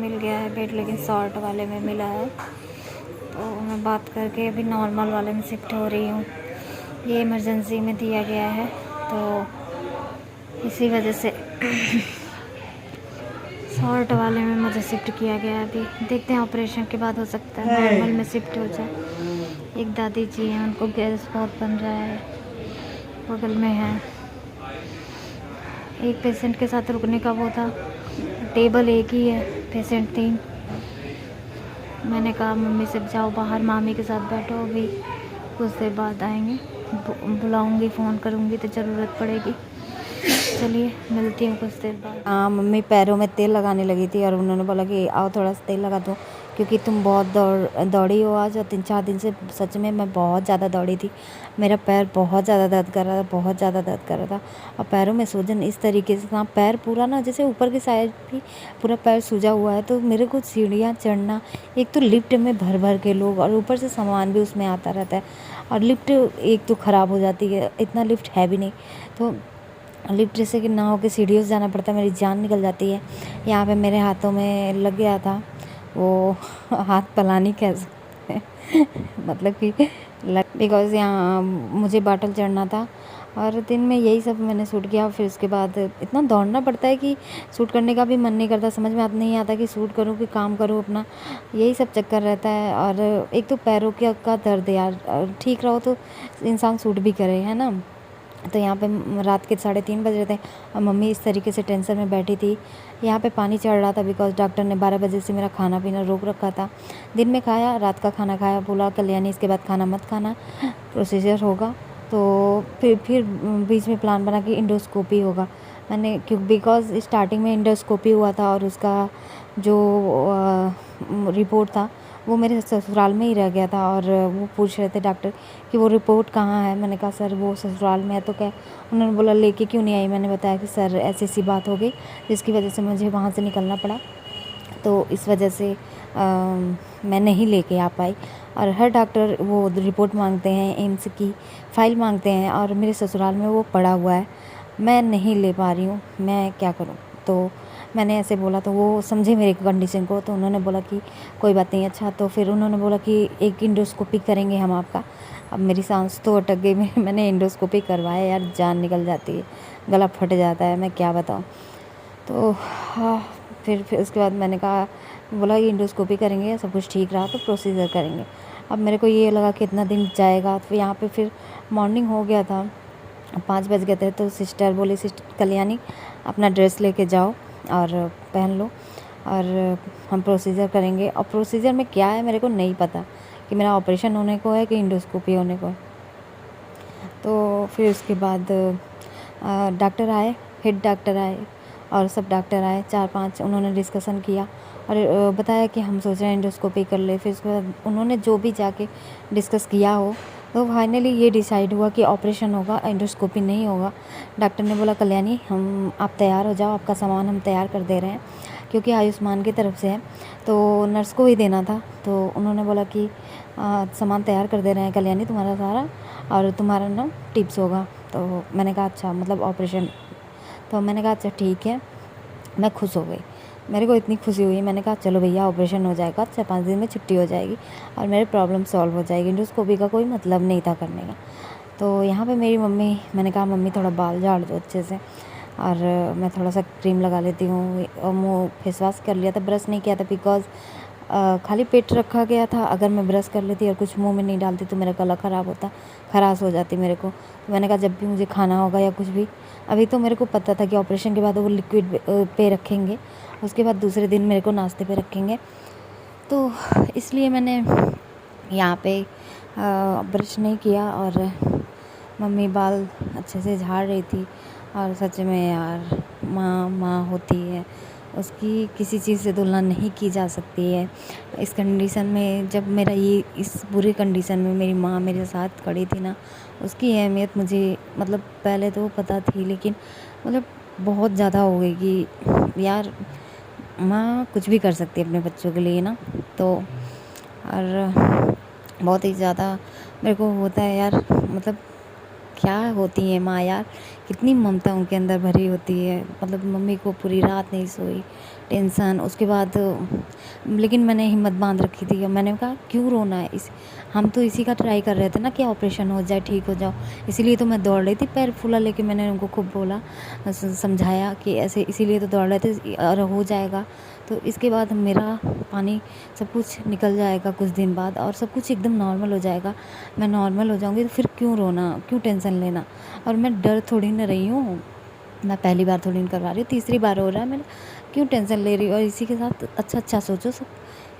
मिल गया है बेड, लेकिन शॉर्ट वाले में मिला है। तो मैं बात करके अभी नॉर्मल वाले में शिफ्ट हो रही हूँ। ये इमरजेंसी में दिया गया है, तो इसी वजह से शॉर्ट वाले में मुझे शिफ्ट किया गया है। अभी देखते हैं, ऑपरेशन के बाद हो सकता है नॉर्मल में शिफ्ट हो जाए। एक दादी जी हैं, उनको गैस बहुत बन रहा है, बगल में है। एक पेशेंट के साथ रुकने का वो था, टेबल एक ही है, पेशेंट 3। मैंने कहा मम्मी से जाओ बाहर, मामी के साथ बैठो, अभी कुछ देर बाद आएंगे। बुलाऊंगी, फ़ोन करूंगी तो ज़रूरत पड़ेगी। चलिए मिलती हूँ कुछ देर बाद। हाँ, मम्मी पैरों में तेल लगाने लगी थी और उन्होंने बोला कि आओ थोड़ा सा तेल लगा दो, क्योंकि तुम बहुत दौड़ी हो आज। और 3-4 दिन से सच में मैं बहुत ज़्यादा दौड़ी थी। मेरा पैर बहुत ज़्यादा दर्द कर रहा था, बहुत ज़्यादा दर्द कर रहा था। और पैरों में सूजन इस तरीके से था, पैर पूरा ना जैसे ऊपर की साइड भी पूरा पैर सूजा हुआ है। तो मेरे को सीढ़ियाँ चढ़ना, एक तो लिफ्ट में भर भर के लोग, और ऊपर से सामान भी उसमें आता रहता है। और लिफ्ट एक तो ख़राब हो जाती है, इतना लिफ्ट है भी नहीं, तो लिफ्ट जैसे कि ना हो के सीढ़ियों से जाना पड़ता है, मेरी जान निकल जाती है। यहाँ पे मेरे हाथों में लग गया था वो हाथ पलानी कह सकते हैं मतलब कि बिकॉज़ यहाँ मुझे बाटल चढ़ना था, और दिन में यही सब मैंने शूट किया। फिर उसके बाद इतना दौड़ना पड़ता है कि शूट करने का भी मन नहीं करता, समझ में नहीं आता कि शूट करूँ कि काम करूँ अपना, यही सब चक्कर रहता है। और एक तो पैरों का दर्द यार, ठीक रहो तो इंसान शूट भी करे, है ना। तो यहाँ पे रात के 3:30 बज रहे थे और मम्मी इस तरीके से टेंशन में बैठी थी। यहाँ पे पानी चढ़ रहा था, बिकॉज़ डॉक्टर ने 12 बजे से मेरा खाना पीना रोक रखा था। दिन में खाया, रात का खाना खाया, बोला कल्याणी इसके बाद खाना मत खाना, प्रोसीजर होगा। तो फिर बीच में प्लान बना कि इंडोस्कोपी होगा। मैंने बिकॉज़ स्टार्टिंग में इंडोस्कोपी हुआ था, और उसका जो रिपोर्ट था वो मेरे ससुराल में ही रह गया था। और वो पूछ रहे थे डॉक्टर कि वो रिपोर्ट कहाँ है। मैंने कहा सर वो ससुराल में है। तो क्या, उन्होंने बोला लेके क्यों नहीं आई। मैंने बताया कि सर ऐसी ऐसी बात हो गई जिसकी वजह से मुझे वहाँ से निकलना पड़ा, तो इस वजह से मैं नहीं लेके आ पाई। और हर डॉक्टर वो रिपोर्ट मांगते हैं, एम्स की फ़ाइल मांगते हैं, और मेरे ससुराल में वो पड़ा हुआ है, मैं नहीं ले पा रही हूँ, मैं क्या करूँ। तो मैंने ऐसे बोला, तो वो समझे मेरी कंडीशन को, तो उन्होंने बोला कि कोई बात नहीं। अच्छा, तो फिर उन्होंने बोला कि एक इंडोस्कोपी करेंगे हम आपका। अब मेरी सांस तो अटक गई। मैंने इंडोस्कोपी करवाया यार, जान निकल जाती है, गला फट जाता है, मैं क्या बताऊँ। तो हाँ, फिर उसके बाद मैंने कहा, बोला कि इंडोस्कोपी करेंगे, सब कुछ ठीक रहा तो प्रोसीजर करेंगे। अब मेरे को ये लगा कि इतना दिन जाएगा। तो यहाँ पे फिर मॉर्निंग हो गया था, 5 बज गए थे। तो सिस्टर बोली, सिस्टर कल्याणी अपना ड्रेस लेके जाओ और पहन लो, और हम प्रोसीजर करेंगे। और प्रोसीजर में क्या है मेरे को नहीं पता, कि मेरा ऑपरेशन होने को है कि इंडोस्कोपी होने को है। तो फिर उसके बाद डॉक्टर आए, हेड डॉक्टर आए और सब डॉक्टर आए, 4-5। उन्होंने डिस्कशन किया और बताया कि हम सोच रहे हैं इंडोस्कोपी कर ले। फिर उसके बाद उन्होंने जो भी जाके डिस्कस किया हो, तो फाइनली ये डिसाइड हुआ कि ऑपरेशन होगा, इंडोस्कोपी नहीं होगा। डॉक्टर ने बोला कल्याणी आप तैयार हो जाओ, आपका सामान हम तैयार कर दे रहे हैं, क्योंकि आयुष्मान की तरफ से है, तो नर्स को ही देना था। तो उन्होंने बोला कि सामान तैयार कर दे रहे हैं कल्याणी तुम्हारा सारा, और तुम्हारा ना टिप्स होगा। तो मैंने कहा अच्छा, मतलब ऑपरेशन। तो मैंने कहा अच्छा ठीक है। मैं खुश हो गई, मेरे को इतनी खुशी हुई। मैंने कहा चलो भैया ऑपरेशन हो जाएगा, 4-5 दिन में छुट्टी हो जाएगी और मेरे प्रॉब्लम सॉल्व हो जाएगी। इंडोस्कोपी का कोई मतलब नहीं था करने का। तो यहाँ पे मेरी मम्मी, मैंने कहा मम्मी थोड़ा बाल झाड़ दो अच्छे से, और मैं थोड़ा सा क्रीम लगा लेती हूँ। और मुँह फेस वॉश कर लिया था, ब्रश नहीं किया था, बिकॉज़ खाली पेट रखा गया था। अगर मैं ब्रश कर लेती और कुछ मुंह में नहीं डालती तो मेरा गला ख़राब होता, खराश हो जाती मेरे को। तो मैंने कहा जब भी मुझे खाना होगा या कुछ भी, अभी तो मेरे को पता था कि ऑपरेशन के बाद वो लिक्विड पे रखेंगे, उसके बाद दूसरे दिन मेरे को नाश्ते पे रखेंगे। तो इसलिए मैंने यहाँ पे ब्रश नहीं किया, और मम्मी बाल अच्छे से झाड़ रही थी। और सच में यार, माँ माँ होती है, उसकी किसी चीज़ से तुलना नहीं की जा सकती है। इस कंडीशन में, जब मेरा ये इस बुरे कंडीशन में मेरी माँ मेरे साथ खड़ी थी ना, उसकी अहमियत मुझे मतलब पहले तो पता थी, लेकिन मतलब बहुत ज़्यादा हो गई कि यार माँ कुछ भी कर सकती है अपने बच्चों के लिए ना। तो और बहुत ही ज़्यादा मेरे को होता है यार, मतलब क्या होती है माँ यार, कितनी ममता उनके अंदर भरी होती है। मतलब मम्मी को पूरी रात नहीं सोई, टेंशन। उसके बाद लेकिन मैंने हिम्मत बांध रखी थी और मैंने कहा क्यों रोना है, इस हम तो इसी का ट्राई कर रहे थे ना कि ऑपरेशन हो जाए, ठीक हो जाओ। इसीलिए तो मैं दौड़ रही थी, पैर फूला लेके मैंने उनको खूब बोला, समझाया कि ऐसे इसीलिए तो दौड़ रहे थे और हो जाएगा। तो इसके बाद मेरा पानी सब कुछ निकल जाएगा कुछ दिन बाद और सब कुछ एकदम नॉर्मल हो जाएगा। मैं नॉर्मल हो जाऊँगी तो फिर क्यों रोना, क्यों टेंशन लेना। और मैं डर थोड़ी ना रही हूँ, मैं पहली बार थोड़ी ना करवा रही हूँ, तीसरी बार हो रहा है। मैंने क्यों टेंशन ले रही हूँ। और इसी के साथ अच्छा सोचो, सब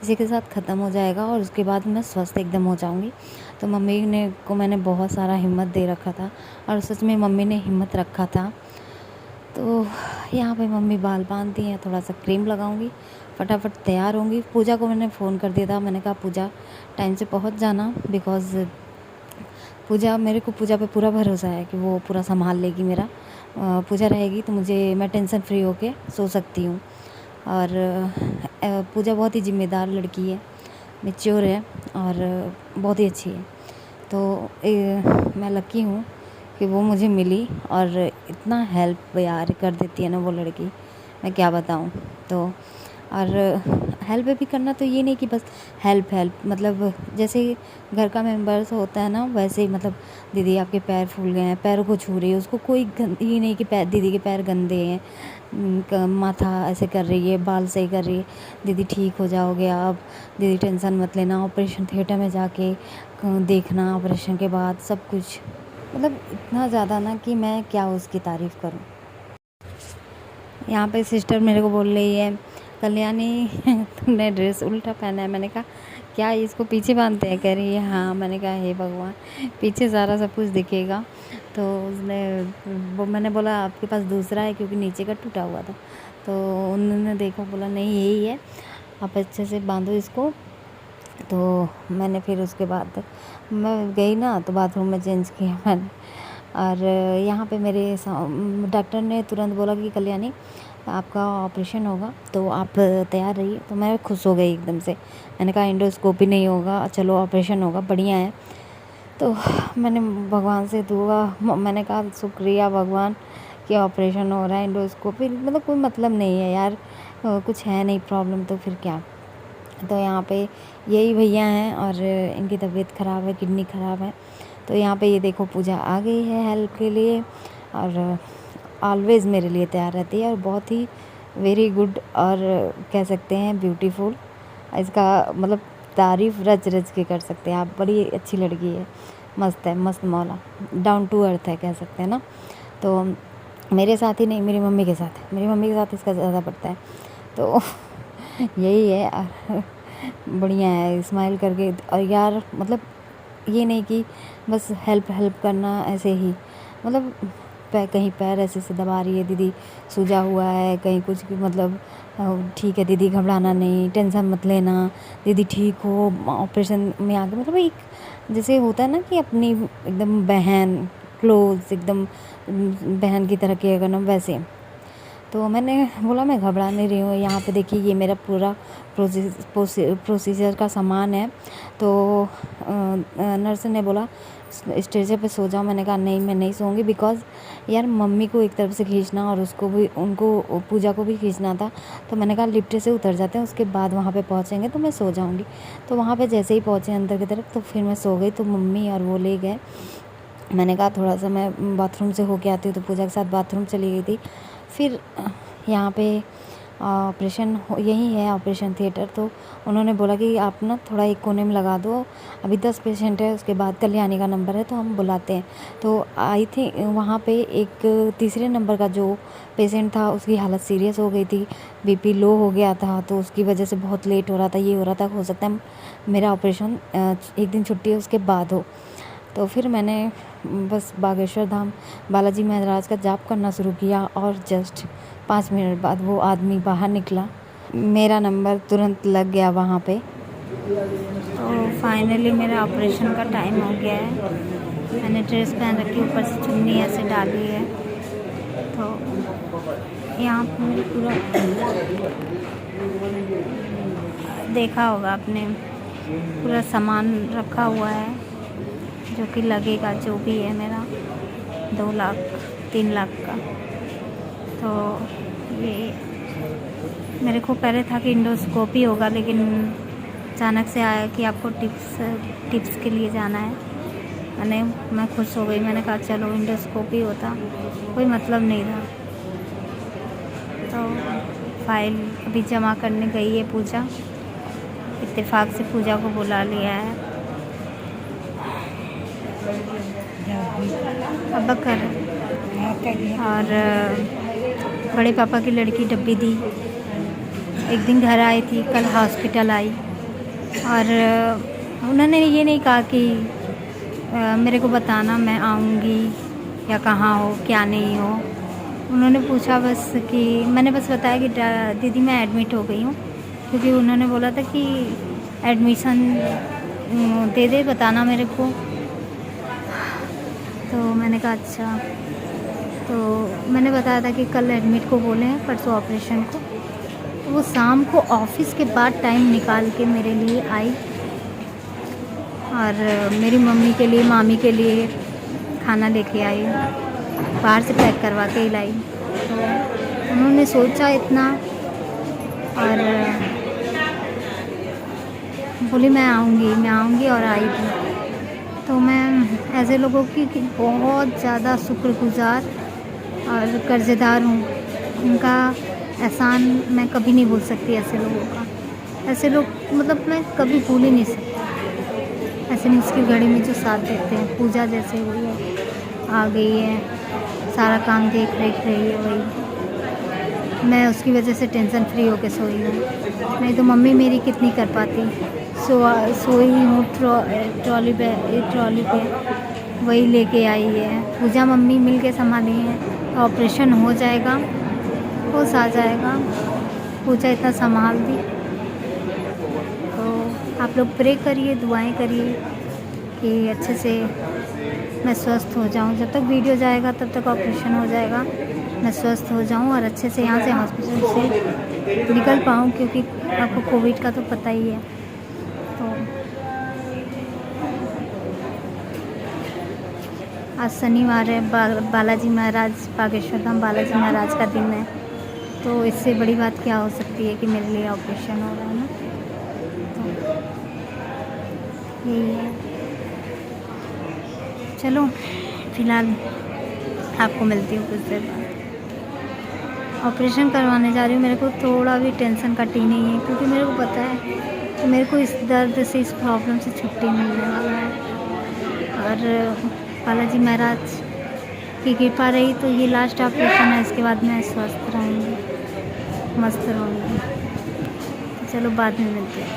इसी के साथ ख़त्म हो जाएगा और उसके बाद मैं स्वस्थ एकदम हो जाऊँगी। तो मम्मी ने को मैंने बहुत सारा हिम्मत दे रखा था और सच में मम्मी ने हिम्मत रखा था। तो यहाँ पे मम्मी बाल बांधती हैं, थोड़ा सा क्रीम लगाऊंगी, फटाफट तैयार होंगी। पूजा को मैंने फ़ोन कर दिया था, मैंने कहा पूजा टाइम से पहुँच जाना, बिकॉज़ मेरे को पूजा पे पूरा भरोसा है कि वो पूरा संभाल लेगी मेरा। पूजा रहेगी तो मैं टेंशन फ्री होके सो सकती हूँ। और पूजा बहुत ही ज़िम्मेदार लड़की है, मैच्योर है और बहुत ही अच्छी है। तो मैं लकी हूँ कि वो मुझे मिली और इतना हेल्प यार कर देती है ना वो लड़की, मैं क्या बताऊँ। तो और हेल्प भी करना तो ये नहीं कि बस हेल्प मतलब जैसे घर का मेंबर्स होता है ना, वैसे ही मतलब दीदी आपके पैर फूल गए हैं, पैरों को छू रही है, उसको कोई ये नहीं कि दीदी के पैर गंदे हैं, माथा ऐसे कर रही है, बाल सही कर रही है, दीदी ठीक हो जाओगे आप, दीदी टेंशन मत लेना, ऑपरेशन थिएटर में जाके देखना, ऑपरेशन के बाद सब कुछ। मतलब इतना ज़्यादा ना कि मैं क्या उसकी तारीफ़ करूँ। यहाँ पे सिस्टर मेरे को बोल रही है, कल्याणी तुमने ड्रेस उल्टा पहना है। मैंने कहा क्या इसको पीछे बांधते हैं, कह रही है हाँ। मैंने कहा हे भगवान, पीछे सारा सब कुछ दिखेगा। तो मैंने बोला आपके पास दूसरा है, क्योंकि नीचे का टूटा हुआ था। तो उन्होंने देखा, बोला नहीं यही है, आप अच्छे से बांधो इसको। तो मैंने फिर उसके बाद मैं गई ना तो बाथरूम में चेंज किया मैंने। और यहाँ पे मेरे डॉक्टर ने तुरंत बोला कि कल्याणी आपका ऑपरेशन होगा तो आप तैयार रहिए। तो मैं खुश हो गई एकदम से। मैंने कहा एंडोस्कोपी नहीं होगा, चलो ऑपरेशन होगा, बढ़िया है। तो मैंने भगवान से दुआ, मैंने कहा शुक्रिया भगवान कि ऑपरेशन हो रहा है, एंडोस्कोपी मतलब कोई मतलब नहीं है यार, कुछ है नहीं प्रॉब्लम तो फिर क्या। तो यहाँ पे यही भैया हैं और इनकी तबीयत ख़राब है, किडनी ख़राब है। तो यहाँ पे ये देखो पूजा आ गई है हेल्प के लिए और ऑलवेज़ मेरे लिए तैयार रहती है और बहुत ही वेरी गुड और कह सकते हैं ब्यूटीफुल। इसका मतलब तारीफ़ रच रच के कर सकते हैं आप, बड़ी अच्छी लड़की है, मस्त है, मस्त मौला, डाउन टू अर्थ है कह सकते हैं ना। तो मेरे साथ ही नहीं, मेरी मम्मी के साथ इसका ज़्यादा पड़ता है। तो यही है बढ़िया है, स्माइल करके। और यार मतलब ये नहीं कि बस हेल्प करना ऐसे ही, मतलब कहीं पैर ऐसे से दबा रही है, दीदी सूजा हुआ है, कहीं कुछ भी, मतलब ठीक है दीदी, घबराना नहीं, टेंशन मत लेना, दीदी ठीक हो, ऑपरेशन में आके, मतलब एक जैसे होता है ना कि अपनी एकदम बहन, क्लोज एकदम बहन की तरह केयर करना, वैसे। तो मैंने बोला मैं घबरा नहीं रही हूँ। यहाँ पे देखिए ये मेरा पूरा प्रोसीजर का सामान है। तो नर्स ने बोला स्ट्रेचर पे सो जाओ। मैंने कहा नहीं, मैं नहीं सोऊंगी, बिकॉज़ यार मम्मी को एक तरफ से खींचना और उनको पूजा को भी खींचना था। तो मैंने कहा लिफ्ट से उतर जाते हैं, उसके बाद वहाँ पे पहुँचेंगे तो मैं सो जाऊँगी। तो वहाँ पे जैसे ही पहुँचे अंदर की तरफ तो फिर मैं सो गई। तो मम्मी और वो ले गए। मैंने कहा थोड़ा सा मैं बाथरूम से होके आती हूँ, तो पूजा के साथ बाथरूम चली गई थी। फिर यहाँ पे ऑपरेशन यही है, ऑपरेशन थिएटर। तो उन्होंने बोला कि आप ना थोड़ा एक कोने में लगा दो, अभी 10 पेशेंट है, उसके बाद कल्याणी का नंबर है तो हम बुलाते हैं। तो आई थी वहाँ पे एक तीसरे नंबर का जो पेशेंट था, उसकी हालत सीरियस हो गई थी, बीपी लो हो गया था, तो उसकी वजह से बहुत लेट हो रहा था, ये हो रहा था, हो सकता है मेरा ऑपरेशन एक दिन छुट्टी है उसके बाद हो। तो फिर मैंने बस बागेश्वर धाम बालाजी महाराज का जाप करना शुरू किया और जस्ट 5 मिनट बाद वो आदमी बाहर निकला, मेरा नंबर तुरंत लग गया वहाँ पे। तो फाइनली मेरा ऑपरेशन का टाइम हो गया है। मैंने ड्रेस पहन रखी, ऊपर से चुन्नी ऐसे डाली है। तो यहाँ पे मेरे पूरा देखा होगा आपने, पूरा सामान रखा हुआ है जो कि लगेगा जो भी है मेरा। 2 लाख 3 लाख का। तो ये मेरे को पहले था कि इंडोस्कोपी होगा, लेकिन अचानक से आया कि आपको टिप्स के लिए जाना है। मैं खुश हो गई, मैंने कहा चलो इंडोस्कोपी होता, कोई मतलब नहीं था। तो फाइल अभी जमा करने गई है पूजा, इत्तेफाक से पूजा को बुला लिया है। अबकर और बड़े पापा की लड़की डब्बी दी, एक दिन घर आई थी, कल हॉस्पिटल आई। और उन्होंने ये नहीं कहा कि मेरे को बताना मैं आऊँगी या कहाँ हो क्या नहीं हो। उन्होंने पूछा बस कि मैंने बस बताया कि दीदी मैं एडमिट हो गई हूँ, क्योंकि उन्होंने बोला था कि एडमिशन दे दे, बताना मेरे को। तो मैंने कहा अच्छा। तो मैंने बताया था कि कल एडमिट को बोले हैं, परसों ऑपरेशन को। वो शाम को ऑफिस के बाद टाइम निकाल के मेरे लिए आई और मेरी मम्मी के लिए, मामी के लिए खाना लेके आई, बाहर से पैक करवा के ही लाई। तो उन्होंने सोचा इतना और बोली मैं आऊँगी और आई भी। तो मैं ऐसे लोगों की बहुत ज़्यादा शुक्रगुज़ार और कर्ज़दार हूँ। उनका एहसान मैं कभी नहीं भूल सकती। ऐसे लोगों का, ऐसे लोग मतलब मैं कभी भूल ही नहीं सकती। ऐसे मुश्किल घड़ी में जो साथ देते हैं। पूजा जैसे हुई है, आ गई है, सारा काम देख रही है वही। मैं उसकी वजह से टेंशन फ्री होके सोई हूँ, नहीं तो मम्मी मेरी कितनी कर पाती। सोई हूँ ट्रॉली पे वही लेके आई है। पूजा मम्मी मिल के संभाली है। ऑपरेशन हो जाएगा, होश आ जाएगा। पूजा इतना संभाल दी। तो आप लोग प्रे करिए, दुआएं करिए कि अच्छे से मैं स्वस्थ हो जाऊं। जब तक वीडियो जाएगा तब तक ऑपरेशन हो जाएगा, मैं स्वस्थ हो जाऊं और अच्छे से यहाँ से हॉस्पिटल से निकल पाऊँ, क्योंकि आपको कोविड का तो पता ही है। तो आज शनिवार है, बालाजी महाराज, बागेश्वर धाम बालाजी महाराज का दिन है। तो इससे बड़ी बात क्या हो सकती है कि मेरे लिए ऑपरेशन हो रहा है ना। तो यही है। चलो फिलहाल आपको मिलती हूँ कुछ देर बाद। ऑपरेशन करवाने जा रही हूँ। मेरे को थोड़ा भी टेंशन कटी नहीं है, क्योंकि मेरे को पता है कि मेरे को इस दर्द से, इस प्रॉब्लम से छुट्टी मिलने वाला है। और बालाजी महाराज की कृपा रही तो ये लास्ट ऑपरेशन है, इसके बाद मैं स्वस्थ रहूँगी, मस्त रहूँगी। चलो बाद में मिलते हैं।